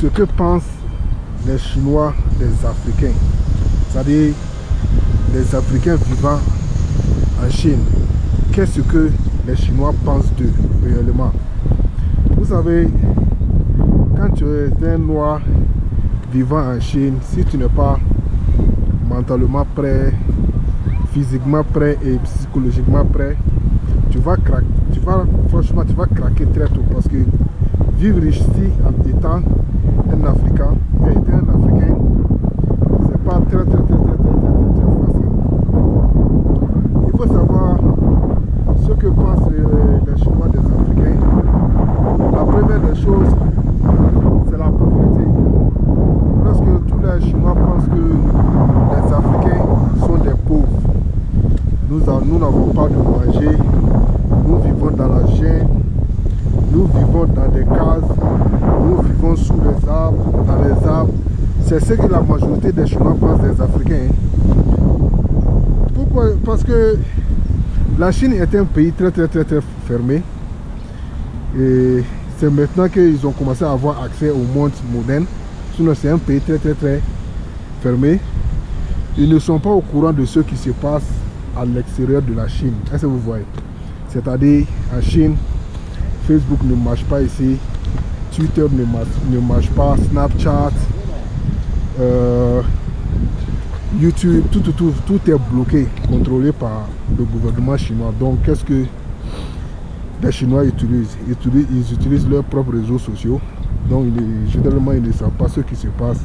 ce que pensent les Chinois des Africains, c'est-à-dire les Africains vivant en Chine. Qu'est-ce que les Chinois pensent d'eux réellement? Vous savez, quand tu es un noir vivant en Chine, si tu n'es pas mentalement prêt, physiquement prêt et psychologiquement prêt, franchement, tu vas craquer très tôt, parce que vivre ici en étant un Africain, c'est pas très facile. Il faut savoir ce que pensent les Chinois des Africains. La première des choses, c'est la pauvreté. Presque tous les Chinois pensent que les Africains sont des pauvres. Nous n'avons pas de manger, nous vivons dans la jungle, nous vivons dans des cases, nous vivons sous les arbres, dans les arbres. C'est ce que la majorité des Chinois pensent des Africains. Pourquoi? Parce que la Chine est un pays très fermé. Et c'est maintenant qu'ils ont commencé à avoir accès au monde moderne. Sinon c'est un pays très fermé. Ils ne sont pas au courant de ce qui se passe à l'extérieur de la Chine. Est-ce que vous voyez? C'est-à-dire en Chine, Facebook ne marche pas ici, Twitter ne marche pas, Snapchat, YouTube, tout est bloqué, contrôlé par le gouvernement chinois. Donc qu'est-ce que les Chinois utilisent? Ils utilisent leurs propres réseaux sociaux. Donc généralement ils ne savent pas ce qui se passe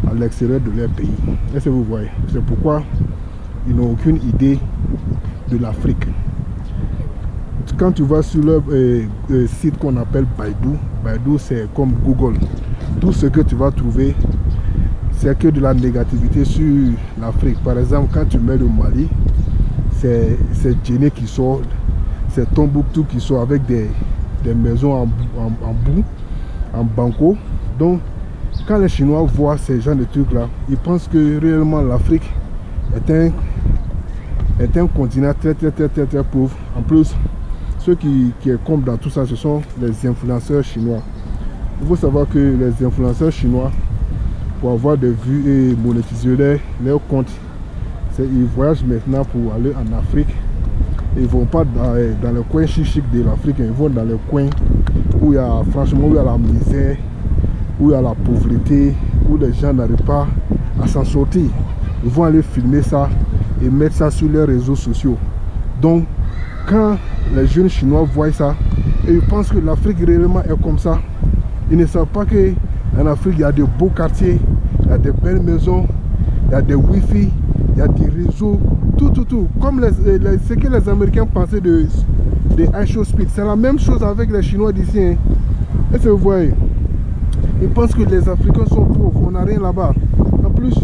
à l'extérieur de leur pays. Est-ce que vous voyez? C'est pourquoi ils n'ont aucune idée de l'Afrique. Quand tu vas sur leur site qu'on appelle Baidu, c'est comme Google. Tout ce que tu vas trouver, c'est que de la négativité sur l'Afrique. Par exemple, quand tu mets le Mali, c'est Djenné qui sort, c'est Tombouctou qui sort avec des maisons en boue, en banco. Donc, quand les Chinois voient ces gens de trucs là, ils pensent que réellement l'Afrique est un continent très pauvre. En plus, ceux qui comptent dans tout ça, ce sont les influenceurs chinois. Il faut savoir que les influenceurs chinois, pour avoir des vues et monétiser leurs comptes, ils voyagent maintenant pour aller en Afrique. Ils ne vont pas dans le coin chic de l'Afrique, ils vont dans les coins où il y a la misère, où il y a la pauvreté, où les gens n'arrivent pas à s'en sortir. Ils vont aller filmer ça et mettre ça sur les réseaux sociaux. Donc, quand les jeunes Chinois voient ça, et ils pensent que l'Afrique réellement est comme ça, ils ne savent pas qu'en Afrique, il y a de beaux quartiers, il y a de belles maisons, il y a des Wi-Fi, il y a des réseaux, tout. Comme ce que les Américains pensaient de iShow Speed, c'est la même chose avec les Chinois d'ici. Hein. Est-ce que vous voyez? Ils pensent que les Africains sont pauvres, on n'a rien là-bas. En plus,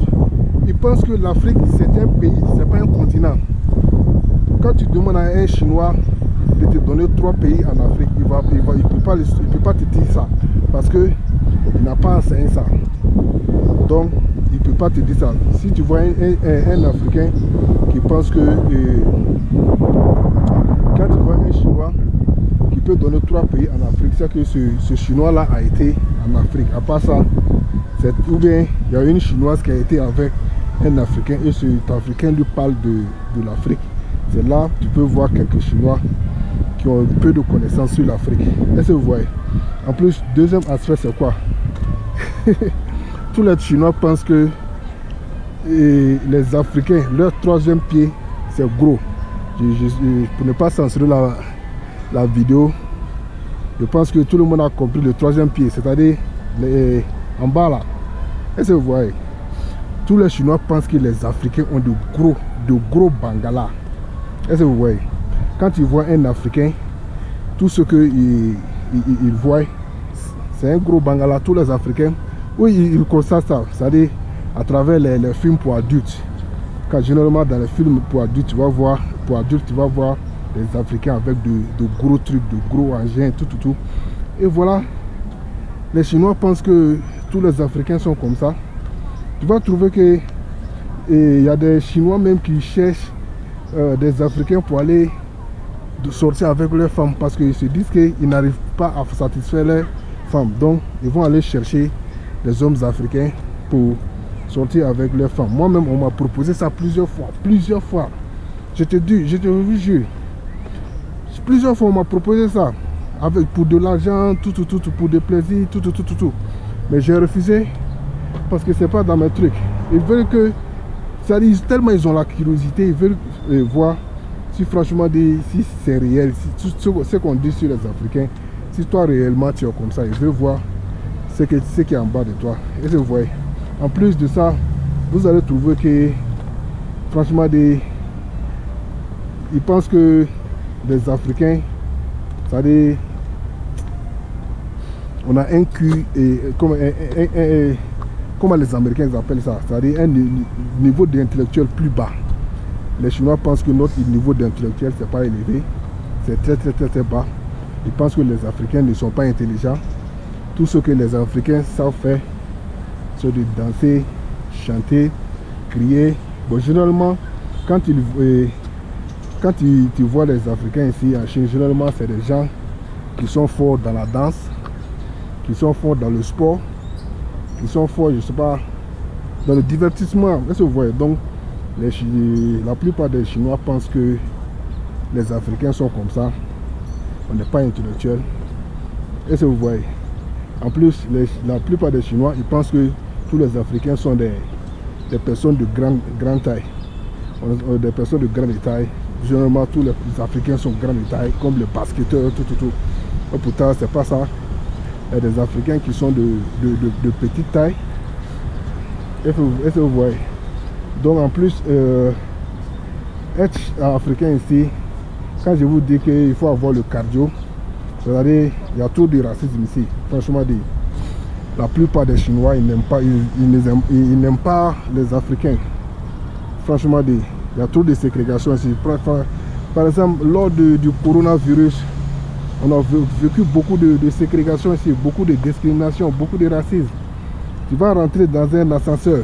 ils pensent que l'Afrique, c'est un pays, c'est pas un continent. Quand tu demandes à un Chinois de te donner 3 pays en Afrique, il ne peut pas te dire ça. Parce qu'il n'a pas enseigné ça. Donc, il ne peut pas te dire ça. Si tu vois un Africain qui pense que... quand tu vois un Chinois qui peut donner 3 pays en Afrique, c'est que ce Chinois-là a été en Afrique. À part ça, ou bien il y a une Chinoise qui a été avec un Africain et cet Africain lui parle de l'Afrique. C'est là que tu peux voir quelques Chinois qui ont peu de connaissances sur l'Afrique. Est-ce que vous voyez? En plus, deuxième aspect, c'est quoi? Tous les Chinois pensent que les Africains, leur 3e pied, c'est gros. Pour ne pas censurer la vidéo, je pense que tout le monde a compris le 3e pied, c'est-à-dire en bas là. Est-ce que vous voyez? Tous les Chinois pensent que les Africains ont de gros bangalas. Est-ce que vous voyez? Quand ils voient un Africain, tout ce qu'ils voient, c'est un gros bangala. Tous les Africains, oui, ils constatent ça. C'est-à-dire à travers les films pour adultes. Quand généralement dans les films pour adultes, tu vas voir les Africains avec de gros trucs, de gros engins, tout. Et voilà, les Chinois pensent que tous les Africains sont comme ça. Tu vas trouver que il y a des Chinois même qui cherchent des Africains pour aller sortir avec leurs femmes parce qu'ils se disent qu'ils n'arrivent pas à satisfaire femmes. Donc, ils vont aller chercher des hommes africains pour sortir avec leurs femmes. Moi-même, on m'a proposé ça plusieurs fois. Je te jure. Plusieurs fois, on m'a proposé ça. Pour de l'argent, tout, pour des plaisirs, tout. Mais j'ai refusé parce que c'est pas dans mes trucs. Ils veulent que, ça dit, tellement ils ont la curiosité, ils veulent voir si franchement, si c'est réel, si, ce qu'on dit sur les Africains, si toi réellement tu es comme ça, ils veulent voir ce qui est en bas de toi. Et vous voyez, en plus de ça, vous allez trouver que, franchement, ils pensent que les Africains, ça dit, on a un cul, comment les Américains appellent ça, c'est-à-dire un niveau d'intellectuel plus bas. Les Chinois pensent que notre niveau d'intellectuel c'est pas élevé, c'est très bas. Ils pensent que les Africains ne sont pas intelligents. Tout ce que les Africains savent faire, c'est de danser, chanter, crier. Bon, généralement, quand tu vois les Africains ici en Chine, généralement c'est des gens qui sont forts dans la danse, qui sont forts dans le sport, qui sont forts, je sais pas, dans le divertissement. Est-ce que vous voyez? Donc, la plupart des Chinois pensent que les Africains sont comme ça. On n'est pas intellectuel. Est-ce que vous voyez? En plus, la plupart des Chinois, ils pensent que tous les Africains sont des personnes de grande taille. Des personnes de grande taille. Généralement, tous les Africains sont de grande taille, comme les basketteurs, tout. Et pourtant, c'est pas ça. Il y a des Africains qui sont de petite taille. Est-ce que vous voyez? Donc en plus, être africain ici, quand je vous dis qu'il faut avoir le cardio, c'est-à-dire il y a trop de racisme ici. Franchement dit, la plupart des Chinois, ils n'aiment pas les Africains. Franchement dit, il y a trop de ségrégation ici. Par exemple, lors du coronavirus, on a vécu beaucoup de ségrégation ici, beaucoup de discrimination, beaucoup de racisme. Tu vas rentrer dans un ascenseur,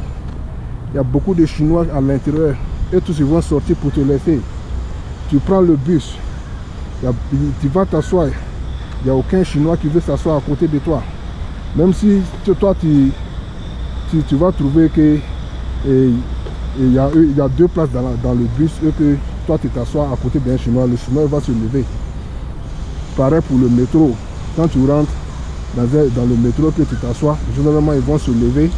il y a beaucoup de Chinois à l'intérieur et tous ils vont sortir pour te laisser. Tu prends le bus, tu vas t'asseoir, il n'y a aucun Chinois qui veut s'asseoir à côté de toi. Même si toi tu vas trouver que il y a 2 places dans le bus et que toi tu t'assois à côté d'un Chinois, le Chinois va se lever. Pareil pour le métro, quand tu rentres dans le métro que tu t'assois, généralement ils vont se lever,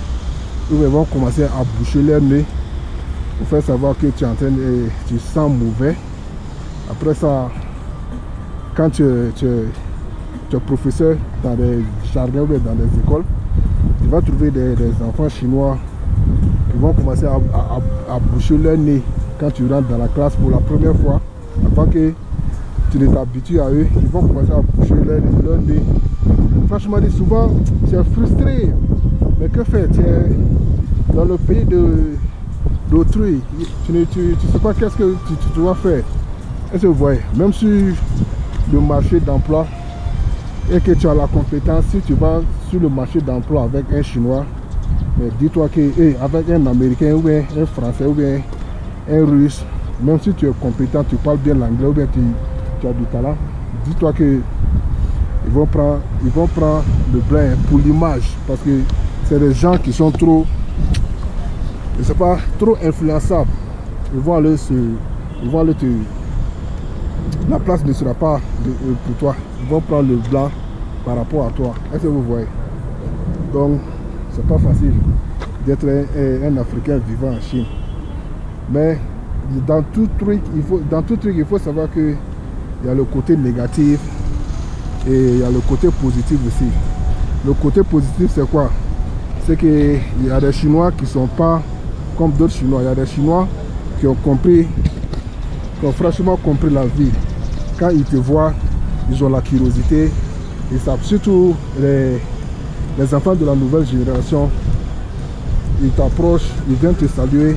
ils vont commencer à boucher leur nez pour faire savoir que tu es en train de, tu sens mauvais. Après ça, quand tu es professeur dans des jardins ou dans des écoles, tu vas trouver des enfants chinois qui vont commencer à boucher leur nez quand tu rentres dans la classe pour la première fois. Avant que tu ne t'habitues à eux, ils vont commencer à boucher leur nez. Franchement, souvent, tu es frustré. Mais que faire? Tu es dans le pays d'autrui. Tu ne sais pas qu'est-ce que tu dois faire. Est-ce que vous voyez? Même sur le marché d'emploi et que tu as la compétence, si tu vas sur le marché d'emploi avec un Chinois, mais dis-toi que avec un Américain ou bien un Français ou bien un Russe, même si tu es compétent, tu parles bien l'anglais ou bien tu as du talent, dis-toi que ils vont prendre le blanc pour l'image, parce que c'est des gens qui sont trop, je sais pas, trop influençables. Ils vont aller la place ne sera pas pour toi. Ils vont prendre le blanc par rapport à toi. Est-ce que vous voyez? Donc c'est pas facile d'être un Africain vivant en Chine. Mais dans tout truc, il faut savoir que il y a le côté négatif et il y a le côté positif aussi. Le côté positif, c'est quoi? C'est qu'il y a des Chinois qui ne sont pas comme d'autres Chinois. Il y a des Chinois qui ont franchement compris la vie. Quand ils te voient, ils ont la curiosité. Ils savent, surtout les enfants de la nouvelle génération, ils t'approchent, ils viennent te saluer.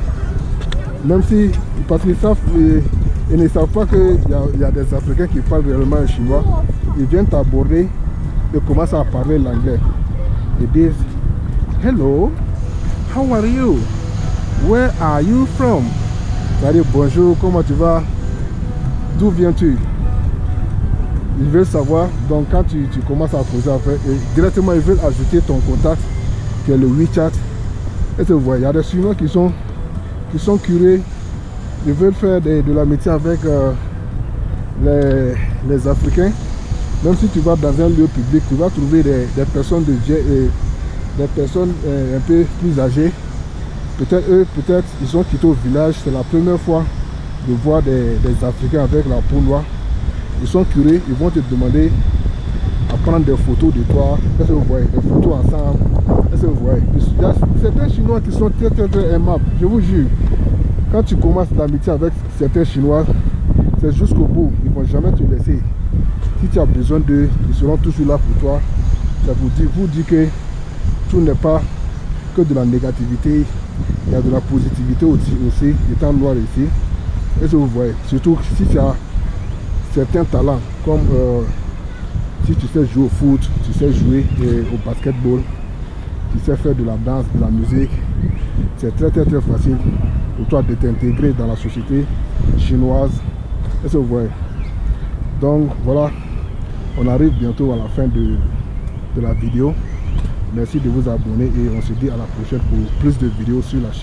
Même si, parce qu'ils savent, ils ne savent pas qu'il y a des Africains qui parlent réellement chinois. Ils viennent t'aborder et commencent à parler l'anglais. Ils disent, hello, how are you? Where are you from? C'est-à-dire bonjour, comment tu vas? D'où viens-tu? ils veulent savoir. Donc quand tu commences à causer avec, et directement ils veulent ajouter ton contact, qui est le WeChat. Et tu vois, il y a des Chinois qui sont curieux. Ils veulent faire de l'amitié avec les Africains. Même si tu vas dans un lieu public, tu vas trouver des personnes des personnes un peu plus âgées. Peut-être ils ont quitté au village, c'est la première fois de voir des Africains avec la peau noire. Ils sont curieux, ils vont te demander à prendre des photos de toi. Est-ce que vous voyez, des photos ensemble? Est-ce que vous voyez? Il y a certains Chinois qui sont très aimables, je vous jure. Quand tu commences l'amitié avec certains Chinois, c'est jusqu'au bout, ils ne vont jamais te laisser. Si tu as besoin d'eux, ils seront toujours là pour toi. Ça vous dit que tout n'est pas que de la négativité, il y a de la positivité aussi étant noir ici. Est-ce que vous voyez? Surtout si tu as certains talents, comme si tu sais jouer au foot, tu sais jouer au basketball, tu sais faire de la danse, de la musique, c'est très facile pour toi de t'intégrer dans la société chinoise. Est-ce que vous voyez? Donc voilà, on arrive bientôt à la fin de la vidéo. Merci de vous abonner et on se dit à la prochaine pour plus de vidéos sur la chaîne.